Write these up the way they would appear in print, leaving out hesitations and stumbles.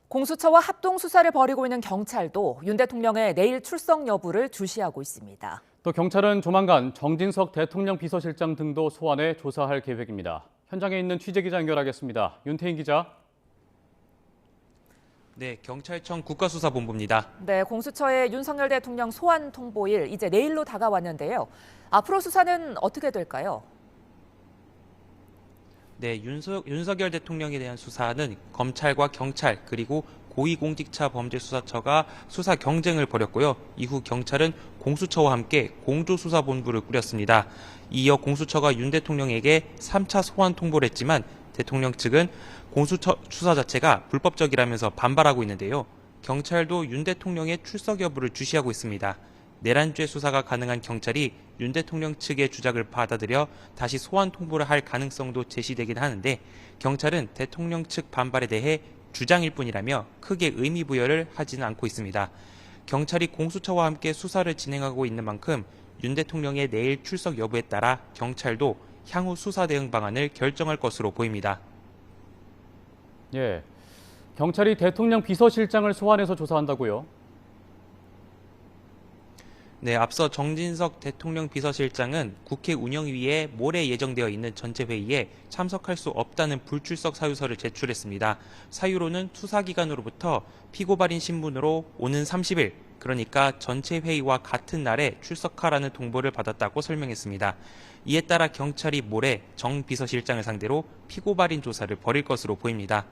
공수처와 합동 수사를 벌이고 있는 경찰도 윤 대통령의 내일 출석 여부를 주시하고 있습니다. 또 경찰은 조만간 정진석 대통령 비서실장 등도 소환해 조사할 계획입니다. 현장에 있는 취재기자 연결하겠습니다. 윤태인 기자. 네, 경찰청 국가수사본부입니다. 네, 공수처의 윤석열 대통령 소환 통보일 이제 내일로 다가왔는데요. 앞으로 수사는 어떻게 될까요? 네, 윤석열 대통령에 대한 수사는 검찰과 경찰 그리고 고위공직자범죄수사처가 수사 경쟁을 벌였고요. 이후 경찰은 공수처와 함께 공조수사본부를 꾸렸습니다. 이어 공수처가 윤 대통령에게 3차 소환 통보를 했지만 대통령 측은 공수처 수사 자체가 불법적이라면서 반발하고 있는데요. 경찰도 윤 대통령의 출석 여부를 주시하고 있습니다. 내란죄 수사가 가능한 경찰이 윤 대통령 측의 주장을 받아들여 다시 소환 통보를 할 가능성도 제시되긴 하는데 경찰은 대통령 측 반발에 대해 주장일 뿐이라며 크게 의미 부여를 하지는 않고 있습니다. 경찰이 공수처와 함께 수사를 진행하고 있는 만큼 윤 대통령의 내일 출석 여부에 따라 경찰도 향후 수사 대응 방안을 결정할 것으로 보입니다. 예, 경찰이 대통령 비서실장을 소환해서 조사한다고요? 네, 앞서 정진석 대통령 비서실장은 국회 운영위에 모레 예정되어 있는 전체 회의에 참석할 수 없다는 불출석 사유서를 제출했습니다. 사유로는 수사기관으로부터 피고발인 신분으로 오는 30일, 그러니까 전체 회의와 같은 날에 출석하라는 통보를 받았다고 설명했습니다. 이에 따라 경찰이 모레 정 비서실장을 상대로 피고발인 조사를 벌일 것으로 보입니다.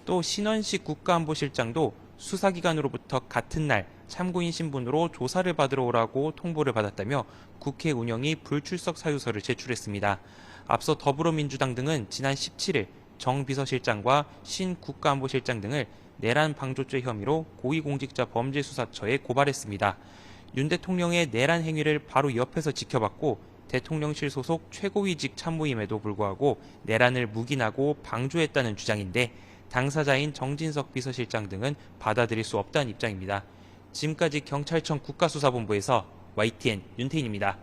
또 신원식 국가안보실장도 수사기관으로부터 같은 날 참고인 신분으로 조사를 받으러 오라고 통보를 받았다며 국회 운영이 불출석 사유서를 제출했습니다. 앞서 더불어민주당 등은 지난 17일 정 비서실장과 신 국가안보실장 등을 내란 방조죄 혐의로 고위공직자범죄수사처에 고발했습니다. 윤 대통령의 내란 행위를 바로 옆에서 지켜봤고 대통령실 소속 최고위직 참모임에도 불구하고 내란을 묵인하고 방조했다는 주장인데 당사자인 정진석 비서실장 등은 받아들일 수 없다는 입장입니다. 지금까지 경찰청 국가수사본부에서 YTN 윤태인입니다.